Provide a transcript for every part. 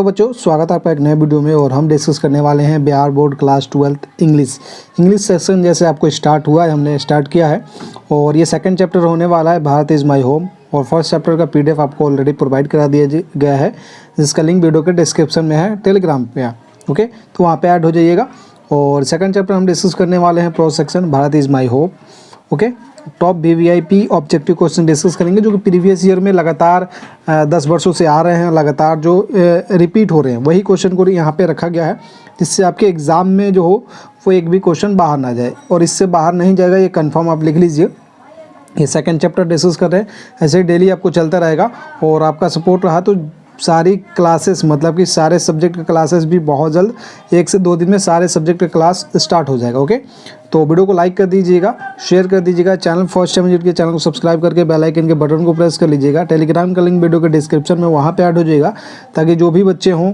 तो बच्चों स्वागत है आपका एक नए वीडियो में। और हम डिस्कस करने वाले हैं Bihar board class 12 English section. जैसे आपको स्टार्ट हुआ है, हमने स्टार्ट किया है और ये सेकंड चैप्टर होने वाला है भारत इज़ माय होम। और फर्स्ट चैप्टर का पीडीएफ आपको ऑलरेडी प्रोवाइड करा दिया गया है, जिसका लिंक वीडियो के डिस्क्रिप्शन में है, टेलीग्राम पे है। ओके, तो वहाँ पे ऐड हो जाइएगा। और सेकंड चैप्टर हम डिस्कस करने वाले हैं pro section Bharat is my home. Okay, top VVIP objective question discuss करेंगे जो कि प्रीवियस ईयर में लगातार 10 वर्षों से आ रहे हैं, लगातार जो रिपीट हो रहे हैं वही क्वेश्चन को यहाँ पे रखा गया है, जिससे आपके एग्ज़ाम में जो हो वो एक भी क्वेश्चन बाहर ना जाए। और इससे बाहर नहीं जाएगा ये कंफर्म आप लिख लीजिए। ये सेकंड चैप्टर डिस्कस कर रहे हैं, ऐसे ही डेली आपको चलता रहेगा। और आपका सपोर्ट रहा तो सारी क्लासेस, मतलब कि सारे सब्जेक्ट के क्लासेस भी बहुत जल्द 1 से 2 दिन में सारे सब्जेक्ट का क्लास स्टार्ट हो जाएगा। ओके, तो वीडियो को लाइक कर दीजिएगा, शेयर कर दीजिएगा, चैनल फर्स्ट टाइम विजिट किया चैनल को सब्सक्राइब करके बेल आइकन के बटन को प्रेस कर लीजिएगा। टेलीग्राम का लिंक वीडियो के डिस्क्रिप्शन में वहाँ पे ऐड हो जाएगा, ताकि जो भी बच्चे हों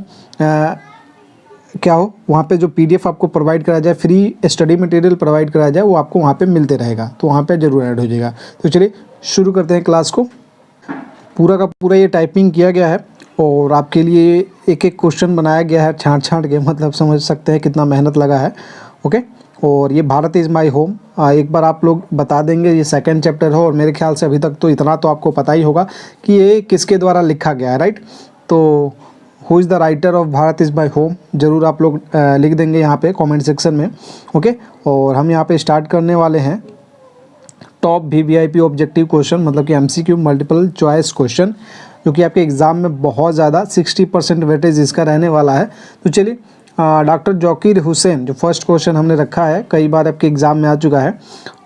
क्या हो वहाँ पे जो पीडीएफ आपको प्रोवाइड कराया जाए, फ्री स्टडी मटेरियल प्रोवाइड कराया जाए, वो आपको वहाँ पे मिलते रहेगा। तो वहाँ पे जरूर ऐड हो जाएगा। तो चलिए शुरू करते हैं क्लास को। पूरा का पूरा ये टाइपिंग किया गया है और आपके लिए एक एक क्वेश्चन बनाया गया है छाँट के, मतलब समझ सकते हैं कितना मेहनत लगा है। ओके, और ये भारत इज़ माय होम एक बार आप लोग बता देंगे, ये सेकंड चैप्टर हो और मेरे ख्याल से अभी तक तो इतना तो आपको पता ही होगा कि ये किसके द्वारा लिखा गया है, राइट। तो who is the writer of Bharat is my home ज़रूर आप लोग लिख देंगे यहाँ पे कमेंट सेक्शन में। ओके, और हम यहाँ पे स्टार्ट करने वाले हैं टॉप वीवीआईपी ऑब्जेक्टिव क्वेश्चन, मतलब कि एमसीक्यू मल्टीपल चॉइस क्वेश्चन, जो कि आपके एग्ज़ाम में बहुत ज़्यादा 60% वेटेज इसका रहने वाला है। तो चलिए, डॉक्टर जाकिर हुसैन जो फर्स्ट क्वेश्चन हमने रखा है, कई बार आपके एग्ज़ाम में आ चुका है।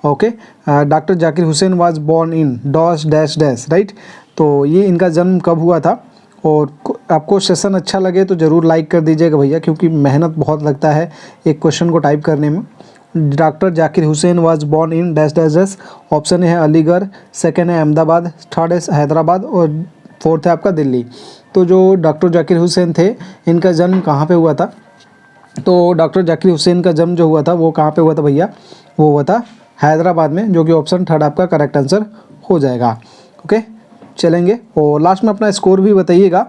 Okay, doctor Zakir Hussain was born in डॉस डैश डैश, राइट। तो ये इनका जन्म कब हुआ था। और आपको सेशन अच्छा लगे तो ज़रूर लाइक कर दीजिएगा भैया, क्योंकि मेहनत बहुत लगता है एक क्वेश्चन को टाइप करने में। Doctor Zakir Hussain was born in dash dash dash. Option है अलीगढ़, सेकेंड है अहमदाबाद, थर्ड है हैदराबाद और फोर्थ है आपका दिल्ली। तो जो डॉक्टर जाकिर हुसैन थे, इनका जन्म कहाँ पे हुआ था। तो डॉक्टर जाकिर हुसैन का जन्म जो हुआ था वो कहाँ पे हुआ था भैया, वो हुआ था हैदराबाद में, जो कि ऑप्शन थर्ड आपका करेक्ट आंसर हो जाएगा। ओके, चलेंगे और लास्ट में अपना स्कोर भी बताइएगा।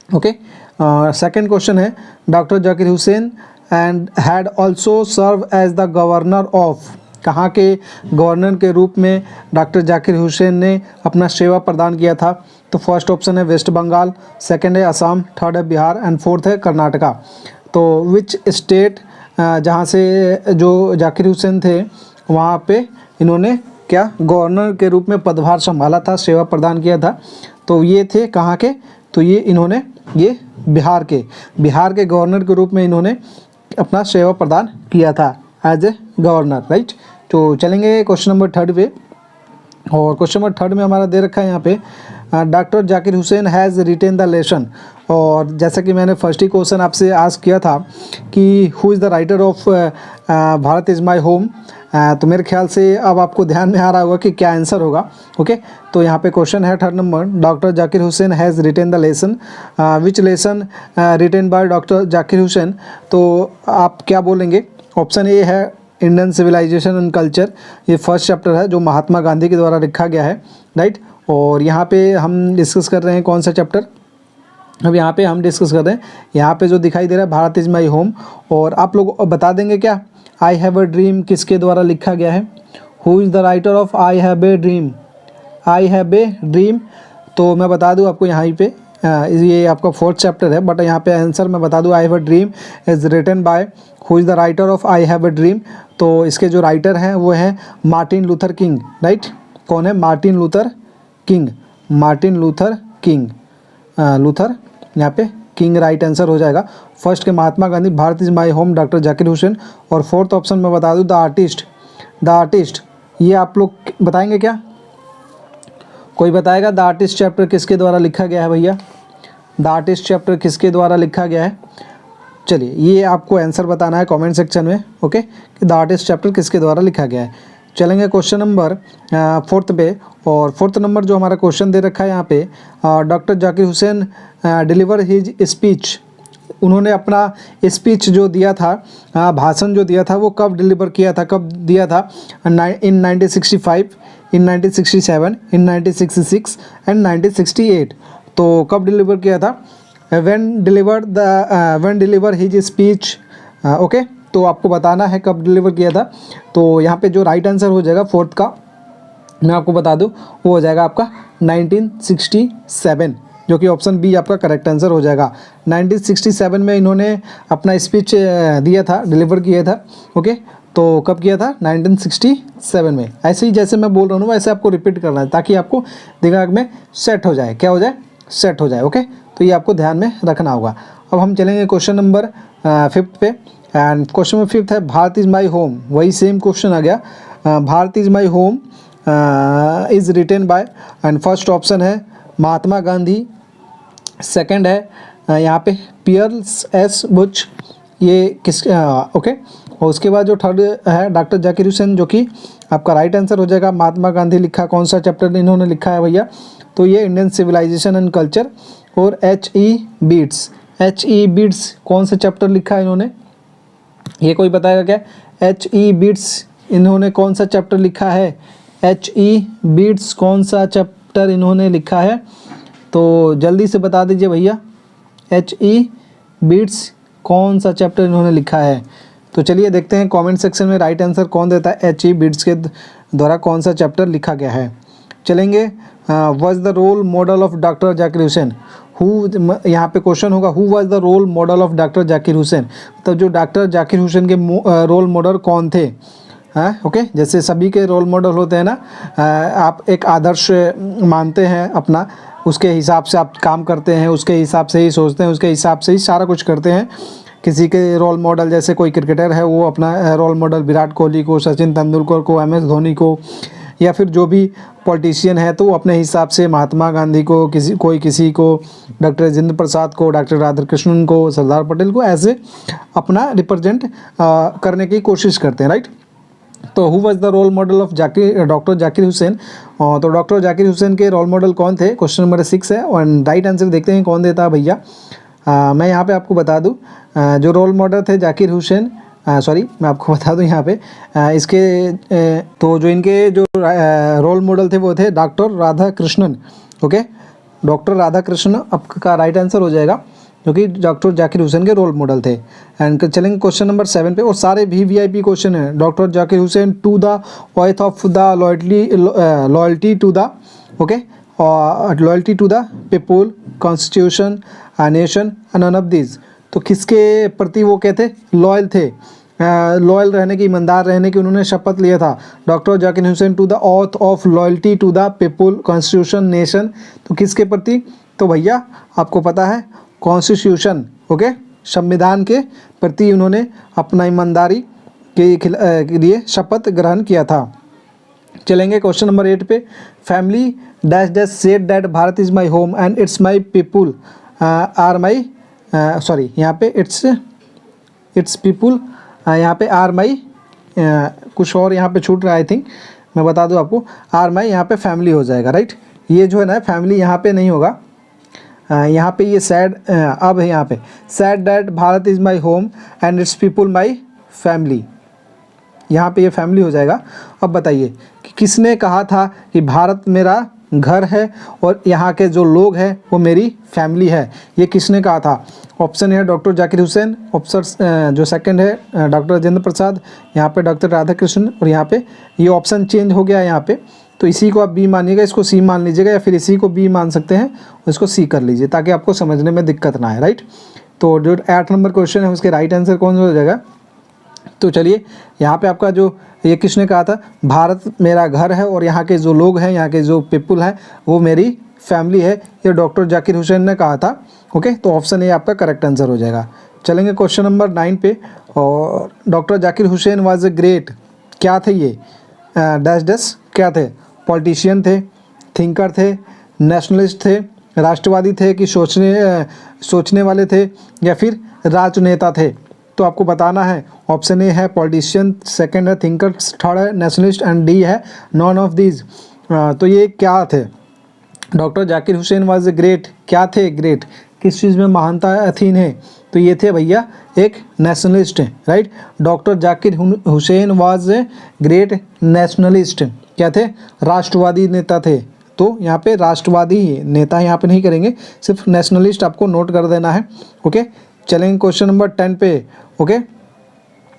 ओके, सेकंड क्वेश्चन है doctor Zakir Hussain and had also serve as the governor of, कहाँ के गवर्नर के रूप में डॉक्टर जाकिर हुसैन ने अपना सेवा प्रदान किया था। तो फर्स्ट ऑप्शन है वेस्ट बंगाल, सेकंड है असम, थर्ड है बिहार एंड फोर्थ है कर्नाटका। तो विच स्टेट, जहाँ से जो जाकिर हुसैन थे वहाँ पे इन्होंने क्या गवर्नर के रूप में पदभार संभाला था, सेवा प्रदान किया था। तो ये थे कहाँ के, तो ये इन्होंने ये बिहार के गवर्नर के रूप में इन्होंने अपना सेवा प्रदान किया था एज ए गवर्नर, राइट। तो चलेंगे क्वेश्चन नंबर थर्ड पे। और क्वेश्चन नंबर थर्ड में हमारा दे रखा है यहाँ पे doctor Zakir Hussain has retain the lesson. और जैसा कि मैंने फर्स्ट ही क्वेश्चन आपसे आस्क किया था कि who is the writer of Bharat is my home, तो मेरे ख्याल से अब आपको ध्यान में आ रहा होगा कि क्या आंसर होगा। ओके, तो यहाँ पे क्वेश्चन है third number, doctor Zakir Hussain has retain the lesson, which lesson written by doctor Zakir Hussain. तो आप क्या बोलेंगे। ऑप्शन ए है इंडियन सिविलाइजेशन एंड कल्चर, ये फर्स्ट चैप्टर है जो महात्मा गांधी के द्वारा लिखा गया है, राइट। और यहाँ पे हम डिस्कस कर रहे हैं कौन सा चैप्टर, अब यहाँ पे हम डिस्कस कर रहे हैं यहाँ पे जो दिखाई दे रहा है भारत इज़ माय होम। और आप लोग बता देंगे क्या आई हैव अ ड्रीम किसके द्वारा लिखा गया है। Who is the writer of I have a dream, I have a dream. तो मैं बता दूँ आपको यहाँ पे ये आपका फोर्थ चैप्टर है, बट यहाँ पे आंसर मैं बता दूँ I have a dream is written by who is the writer of I have a dream. तो इसके जो राइटर हैं वो हैं मार्टिन लूथर किंग, राइट। कौन है, Martin Luther King, Martin Luther King, Luther यहाँ पे किंग राइट आंसर हो जाएगा। फर्स्ट के Mahatma Gandhi, Bharat is my home doctor Zakir Hussain. और फोर्थ ऑप्शन मैं बता दूँ द आर्टिस्ट, ये आप लोग बताएंगे क्या, कोई बताएगा द आर्टिस्ट चैप्टर किसके द्वारा लिखा गया है भैया, द आर्टिस्ट चैप्टर किसके द्वारा लिखा गया है। चलिए ये आपको आंसर बताना है कमेंट सेक्शन में, ओके, कि द आर्टिस्ट चैप्टर किसके द्वारा लिखा गया है। चलेंगे क्वेश्चन नंबर फोर्थ पे। और फोर्थ नंबर जो हमारा क्वेश्चन दे रखा है यहाँ पे, doctor Zakir Hussain deliver his speech, उन्होंने अपना स्पीच जो दिया था, भाषण जो दिया था, वो कब डिलीवर किया था, कब दिया था। इन 1965, इन 1967, इन 1966 एंड 1968। तो कब डिलीवर किया था, when deliver his speech, okay, तो आपको बताना है कब डिलीवर किया था। तो यहाँ पे जो राइट आंसर हो जाएगा फोर्थ का, मैं आपको बता दूँ, वो हो जाएगा आपका 1967, जो कि ऑप्शन बी आपका करेक्ट आंसर हो जाएगा। 1967 में इन्होंने अपना स्पीच दिया था, डिलीवर किया था, ओके। तो कब किया था? 1967 में। ऐसे ही जैसे मैं बोल रहा हूँ वैसे आपको रिपीट करना है ताकि आपको दिमाग में सेट हो जाए। क्या हो जाए? सेट हो जाए, ओके। तो ये आपको ध्यान में रखना होगा। अब हम चलेंगे क्वेश्चन नंबर 5 पे, एंड क्वेश्चन नंबर 5 है भारत इज़ माई होम। वही सेम क्वेश्चन आ गया, Bharat is my home is written by, and first option है महात्मा गांधी, सेकंड है यहाँ पे पियर्स एस बुश, ये किस ओके। और उसके बाद जो थर्ड है डॉक्टर जाकिर हुसैन, जो कि आपका राइट आंसर हो जाएगा। महात्मा गांधी लिखा, कौन सा चैप्टर इन्होंने लिखा है भैया? तो ये इंडियन सिविलाइजेशन एंड कल्चर। और H.E. Beats, H.E. बीट्स कौन सा चैप्टर लिखा है इन्होंने? ये कोई बताएगा क्या? H.E. बीट्स इन्होंने कौन सा चैप्टर लिखा है? H.E. बीट्स कौन सा चैप्टर इन्होंने लिखा है? तो जल्दी से बता दीजिए भैया, H.E. बीट्स कौन सा चैप्टर इन्होंने लिखा है? तो चलिए देखते हैं कमेंट सेक्शन में राइट आंसर कौन देता है। H.E. बीट्स के द्वारा कौन सा चैप्टर लिखा गया है? चलेंगे, was the role model of doctor Zakir Hussain. यहाँ पे क्वेश्चन होगा, who was the role model of doctor Zakir Hussain. तो जो डॉक्टर जाकिर हुसैन के रोल मॉडल कौन थे? हाँ, ओके। जैसे सभी के रोल मॉडल होते हैं ना, आप एक आदर्श मानते हैं अपना, उसके हिसाब से आप काम करते हैं, उसके हिसाब से ही सोचते हैं, उसके हिसाब से ही सारा कुछ करते हैं। किसी के रोल मॉडल, जैसे कोई क्रिकेटर है वो अपना रोल मॉडल विराट कोहली को, सचिन तेंदुलकर को, MS धोनी को, या फिर जो भी पॉलिटिशियन है तो वो अपने हिसाब से महात्मा गांधी को, किसी को डॉक्टर राजेंद्र प्रसाद को, डॉक्टर राधाकृष्णन को, सरदार पटेल को ऐसे अपना रिप्रेजेंट करने की कोशिश करते हैं, राइट। तो who was the role model of doctor Zakir Hussain. तो डॉक्टर जाकिर हुसैन के रोल मॉडल कौन थे? क्वेश्चन नंबर 6 है, और राइट आंसर देखते हैं कौन देता है भैया। मैं यहाँ पे आपको बता दूँ, जो रोल मॉडल थे जाकिर हुसैन, सॉरी मैं आपको बता दूं यहाँ पे इसके तो जो इनके जो रोल मॉडल थे वो थे doctor Radhakrishnan, okay. Doctor Radhakrishnan आपका राइट आंसर हो जाएगा, क्योंकि डॉक्टर जाकिर हुसैन के रोल मॉडल थे। एंड चलेंगे क्वेश्चन नंबर 7 पे, और सारे भी VIP क्वेश्चन है। Doctor Zakir Hussain to the oath of the loyalty to the, okay, और loyalty to the people, constitution, nation, none of this. तो किसके प्रति वो कहते लॉयल थे? लॉयल रहने की, ईमानदार रहने की उन्होंने शपथ लिया था। Doctor Zakir Hussain to the oath of loyalty to the people, constitution, nation. तो किसके प्रति? तो भैया आपको पता है कॉन्स्टिट्यूशन, ओके, संविधान के प्रति उन्होंने अपना ईमानदारी के लिए शपथ ग्रहण किया था। चलेंगे क्वेश्चन नंबर 8 पे, family dash dash said that Bharat is my home and it's my people are my, sorry यहाँ पे इट्स पीपुल, यहाँ पे आर माई, कुछ और यहाँ पे छूट रहा है, आई थिंक मैं बता दूँ आपको, आर माई यहाँ पे फैमिली हो जाएगा, राइट। ये जो है ना फैमिली यहाँ पे नहीं होगा, यहाँ पे ये सैड अब है, यहाँ पे sad that Bharat is my home and it's people my family, यहाँ पे ये फैमिली हो जाएगा। अब बताइए कि किसने कहा था कि भारत मेरा घर है और यहाँ के जो लोग हैं वो मेरी फैमिली है? ये किसने कहा था? ऑप्शन है डॉक्टर जाकिर हुसैन, ऑप्शन जो सेकंड है डॉक्टर राजेंद्र प्रसाद, यहाँ पे डॉक्टर राधाकृष्णन, और यहाँ पे ये ऑप्शन चेंज हो गया यहाँ पे। तो इसी को आप बी मानिएगा, इसको सी मान लीजिएगा, या फिर इसी को बी मान सकते हैं, इसको सी कर लीजिए ताकि आपको समझने में दिक्कत ना आए, राइट। तो जो 8 नंबर क्वेश्चन है उसके राइट आंसर कौन हो जाएगा? तो चलिए यहाँ पे आपका जो ये किसने कहा था, भारत मेरा घर है और यहाँ के जो लोग हैं, यहाँ के जो पीपल हैं वो मेरी फैमिली है, ये डॉक्टर जाकिर हुसैन ने कहा था, ओके। तो ऑप्शन ए आपका करेक्ट आंसर हो जाएगा। चलेंगे क्वेश्चन नंबर 9 पे, और doctor Zakir Hussain was a great, क्या थे ये? डैश डैश क्या थे? पॉलिटिशियन थे, थिंकर थे, नेशनलिस्ट थे, राष्ट्रवादी थे, कि सोचने वाले थे, या फिर राजनेता थे? तो आपको बताना है। ऑप्शन ए है पॉलिटिशियन, सेकंड है थिंकर, थर्ड है नेशनलिस्ट, एंड डी है नॉन ऑफ दीज। तो ये क्या थे? Doctor Zakir Hussain was a great, क्या थे ग्रेट? किस चीज़ में महानता थी इन्हें? तो ये थे भैया एक nationalist, right. Doctor Zakir Hussain was a great nationalist, क्या थे? राष्ट्रवादी नेता थे। तो यहाँ पे राष्ट्रवादी नेता यहाँ पे नहीं करेंगे, सिर्फ नेशनलिस्ट आपको नोट कर देना है। ओके, चलेंगे क्वेश्चन नंबर 10 पे। ओके,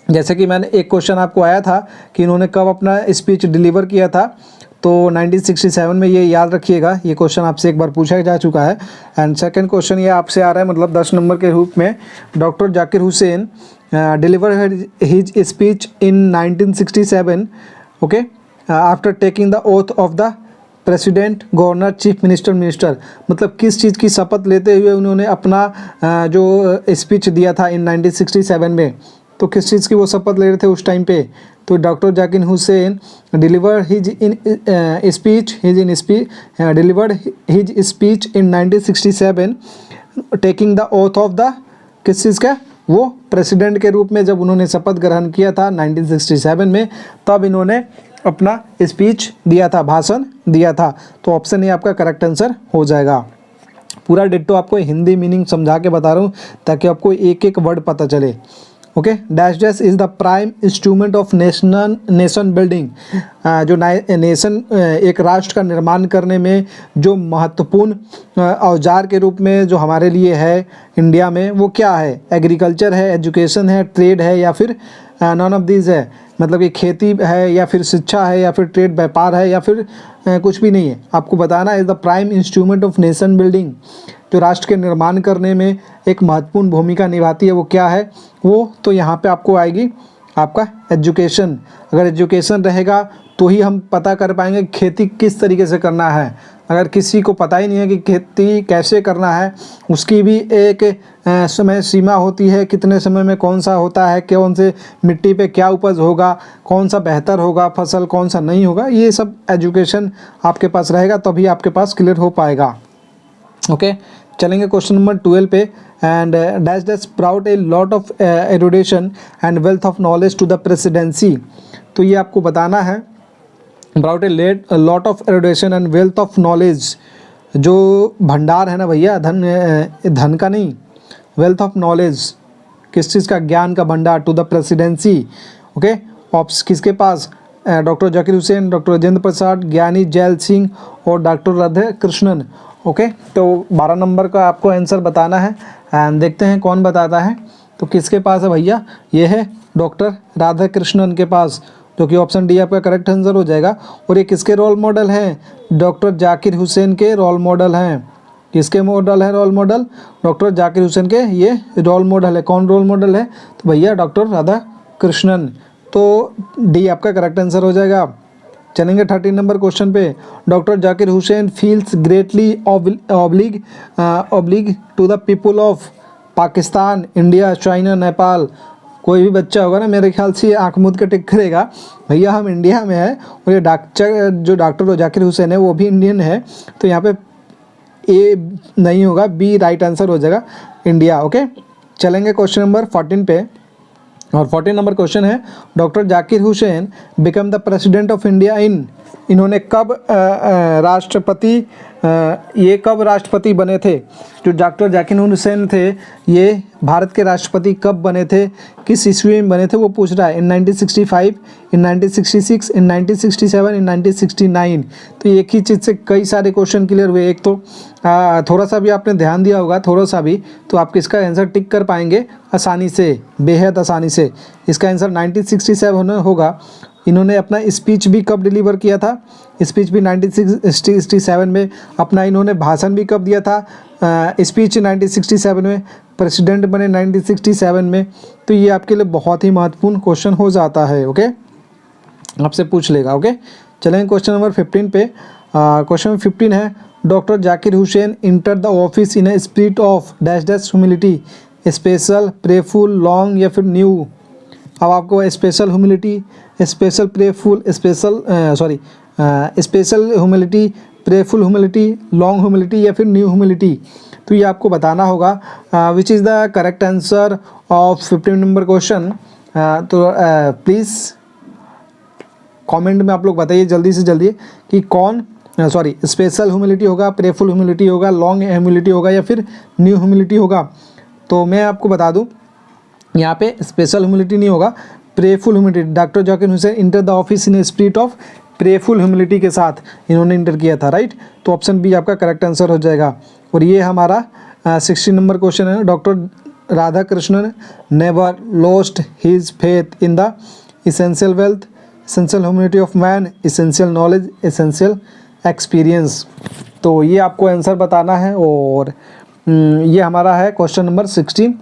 जैसे कि मैंने एक क्वेश्चन आपको आया था कि इन्होंने कब अपना स्पीच डिलीवर किया था, तो 1967 में, ये याद रखिएगा, ये क्वेश्चन आपसे एक बार पूछा जा चुका है। एंड सेकंड क्वेश्चन ये आपसे आ रहा है मतलब 10 नंबर के रूप में, doctor Zakir Hussain deliver his speech in 1967 okay after taking the oath of the president, governor, chief minister, minister, मतलब किस चीज़ की शपथ लेते हुए उन्होंने अपना जो स्पीच दिया था इन 1967 में, तो किस चीज़ की वो शपथ ले रहे थे उस टाइम पे। तो doctor Zakir Hussain delivered his speech in 1967 taking the oath of the, किस चीज़ का, वो प्रेसिडेंट के रूप में जब उन्होंने शपथ ग्रहण किया था 1967 में, तब इन्होंने अपना स्पीच दिया था, भाषण दिया था। तो ऑप्शन ए आपका करेक्ट आंसर हो जाएगा। पूरा डिट्टो आपको हिंदी मीनिंग समझा के बता रहा हूँ ताकि आपको एक एक वर्ड पता चले। Okay, dash dash is the prime instrument of nation building, जो नेशन एक राष्ट्र का निर्माण करने में जो महत्वपूर्ण औजार के रूप में जो हमारे लिए है इंडिया में, वो क्या है? एग्रीकल्चर है, एजुकेशन है, ट्रेड है, या फिर नॉन ऑफ दीज है, मतलब कि खेती है या फिर शिक्षा है या फिर ट्रेड व्यापार है या फिर कुछ भी नहीं है। आपको बताना is the prime instrument of nation building, जो राष्ट्र के निर्माण करने में एक महत्वपूर्ण भूमिका निभाती है, वो क्या है? वो तो यहाँ पे आपको आएगी आपका एजुकेशन। अगर एजुकेशन रहेगा तो ही हम पता कर पाएंगे खेती किस तरीके से करना है। अगर किसी को पता ही नहीं है कि खेती कैसे करना है, उसकी भी एक समय सीमा होती है, कितने समय में कौन सा होता है, कौन से मिट्टी पे क्या उपज होगा, कौन सा बेहतर होगा फसल, कौन सा नहीं होगा, ये सब एजुकेशन आपके पास रहेगा तभी आपके पास क्लियर हो पाएगा। ओके, चलेंगे क्वेश्चन नंबर 12 पे। And dash dash brought a lot of erudition and wealth of knowledge to the presidency, तो ये आपको बताना है brought a lot of erudition and wealth of knowledge, जो भंडार है ना भैया, धन का नहीं, वेल्थ ऑफ नॉलेज, किस चीज़ का? ज्ञान का भंडार, to the presidency. Okay, option किसके पास? डॉक्टर जाकिर हुसैन, डॉक्टर राजेंद्र प्रसाद, ज्ञानी जैल सिंह और डॉक्टर राधा कृष्णन। ओके, तो 12 नंबर का आपको आंसर बताना है एंड देखते हैं कौन बताता है। तो किसके पास है भैया? ये है डॉक्टर राधा कृष्णन के पास, जो कि ऑप्शन डी आपका करेक्ट आंसर हो जाएगा। और ये किसके रोल मॉडल हैं? डॉक्टर जाकिर हुसैन के रोल मॉडल हैं। किसके मॉडल है? Role model doctor Zakir Hussain के ये रोल मॉडल है। कौन रोल मॉडल है? तो भैया डॉक्टर राधा कृष्णन। तो डी आपका करेक्ट आंसर हो जाएगा। चलेंगे 13 नंबर क्वेश्चन पे। Doctor Zakir Hussain feels greatly oblige to the people of Pakistan, India, China, Nepal. कोई भी बच्चा होगा ना, मेरे ख्याल से आँख मूंद के टिक करेगा, भैया हम इंडिया में है, और ये डॉक्टर जाकिर हुसैन है वो भी इंडियन है, तो यहाँ पे ए नहीं होगा, बी राइट आंसर हो जाएगा, इंडिया। ओके, चलेंगे क्वेश्चन नंबर 14 पे। और 14 नंबर क्वेश्चन है, doctor Zakir Hussain become the president of India in, इन्होंने कब ये कब राष्ट्रपति बने थे? जो डॉक्टर जाकिर हुसैन थे ये भारत के राष्ट्रपति कब बने थे, किस ईस्वी में बने थे, वो पूछ रहा है। इन 1965, इन 1966, इन 1967, इन 1969। तो एक ही चीज़ से कई सारे क्वेश्चन क्लियर हुए। एक तो थोड़ा सा भी आपने ध्यान दिया होगा, थोड़ा सा भी, तो आप इसका आंसर टिक कर पाएंगे आसानी से, बेहद आसानी से। इसका आंसर 1967 होगा। इन्होंने अपना स्पीच भी कब डिलीवर किया था? स्पीच भी 1967 में। अपना इन्होंने भाषण भी कब दिया था? स्पीच 1967 में। प्रेसिडेंट बने 1967 में। तो ये आपके लिए बहुत ही महत्वपूर्ण क्वेश्चन हो जाता है। ओके, आपसे पूछ लेगा। ओके, चलेंगे क्वेश्चन नंबर 15 पे। क्वेश्चन 15 है, doctor Zakir Hussain enter the office in a spirit of dash dash humility, special, prayerful, long या फिर न्यू। अब आपको special humility, special prayerful, special humility, prayerful humility, long humility या फिर न्यू ह्यूमिलिटी, तो ये आपको बताना होगा which is the correct answer of 15 number question. तो प्लीज़ कमेंट में आप लोग बताइए जल्दी से जल्दी कि कौन स्पेशल ह्यूमिलिटी होगा, प्रेफुल ह्यूमिलिटी होगा, लॉन्ग ह्यूमिलिटी होगा या फिर न्यू ह्यूमिलिटी होगा। तो मैं आपको बता दूं, यहाँ पे स्पेशल ह्यूमिलिटी नहीं होगा, prayerful humility. Doctor Zakir Hussain enter the office in a spirit of prayerful humility के साथ इन्होंने इंटर किया था, राइट। तो ऑप्शन बी आपका करेक्ट आंसर हो जाएगा। और ये हमारा 16 नंबर क्वेश्चन है। Doctor Radhakrishnan never lost his faith in the essential wealth, essential humility of man, essential knowledge, essential experience. तो ये आपको आंसर बताना है। और ये हमारा है क्वेश्चन नंबर 16।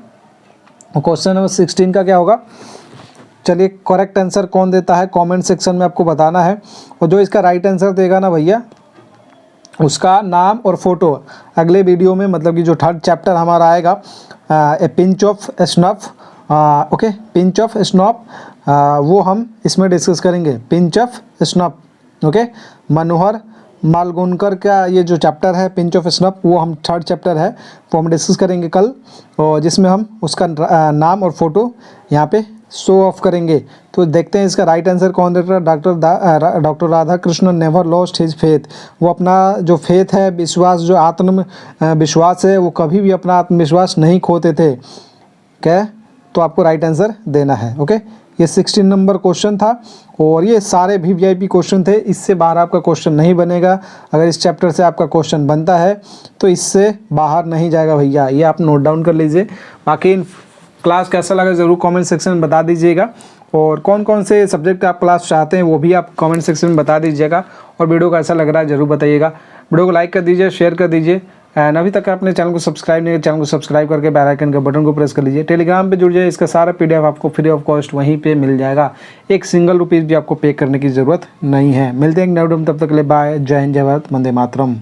क्वेश्चन नंबर 16 का क्या होगा, चलिए करेक्ट आंसर कौन देता है कमेंट सेक्शन में आपको बताना है। और जो इसका राइट आंसर देगा ना भैया, उसका नाम और फोटो अगले वीडियो में, मतलब कि जो थर्ड चैप्टर हमारा आएगा ए pinch of snuff, okay, pinch of snuff, वो हम इसमें डिस्कस करेंगे, पिंच ऑफ स्नफ, ओके। मनोहर मालगुनकर का ये जो चैप्टर है पिंच ऑफ स्नफ, वो हम थर्ड चैप्टर है, वो हम डिस्कस करेंगे कल, और जिसमें हम उसका नाम और फोटो यहाँ पे शो ऑफ करेंगे। तो देखते हैं इसका राइट आंसर कौन देता है। Doctor Radhakrishnan never lost his faith, वो अपना जो फेथ है, विश्वास, जो आत्म विश्वास है, वो कभी भी अपना आत्मविश्वास नहीं खोते थे, क्या। तो आपको राइट आंसर देना है, ओके। ये 16 नंबर क्वेश्चन था और ये सारे भी वीआईपी क्वेश्चन थे, इससे बाहर आपका क्वेश्चन नहीं बनेगा। अगर इस चैप्टर से आपका क्वेश्चन बनता है तो इससे बाहर नहीं जाएगा भैया, ये आप नोट डाउन कर लीजिए। बाकी क्लास कैसा लगा ज़रूर कमेंट सेक्शन में बता दीजिएगा, और कौन कौन से सब्जेक्ट आप क्लास चाहते हैं वो भी आप कमेंट सेक्शन में बता दीजिएगा, और वीडियो कैसा लग रहा है ज़रूर बताइएगा। वीडियो को लाइक कर दीजिए, शेयर कर dीजिए, एंड अभी तक आपने चैनल को सब्सक्राइब नहीं किया, चैनल को सब्सक्राइब करके बेल आइकन के बटन को प्रेस कर लीजिए। टेलीग्राम पे जुड़ जाइए, इसका सारा PDF आपको फ्री ऑफ कॉस्ट वहीं पे मिल जाएगा, एक सिंगल रुपीज़ भी आपको पे करने की ज़रूरत नहीं है। मिलते हैं नेक्स्ट वीडियो में, तब तक के लिए बाय, जय हिंद, जय भारत, वंदे मातरम।